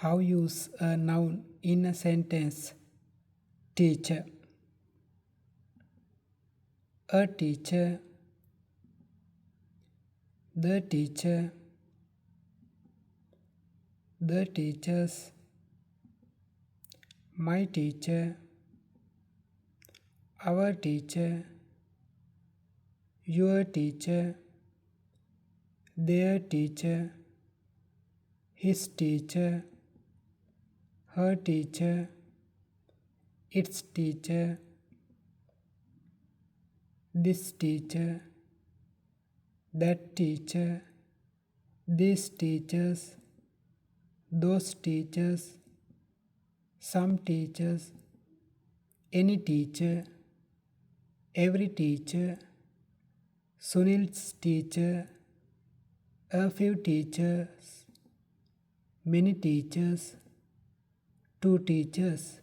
How use a noun in a sentence? Teacher. A teacher. The teacher. The teachers. My teacher. Our teacher. Your teacher. Their teacher. His teacher. Her teacher. Its teacher. This teacher. That teacher. These teachers. Those teachers. Some teachers. Any teacher. Every teacher. Sunil's teacher. A few teachers. Many teachers. Two teachers.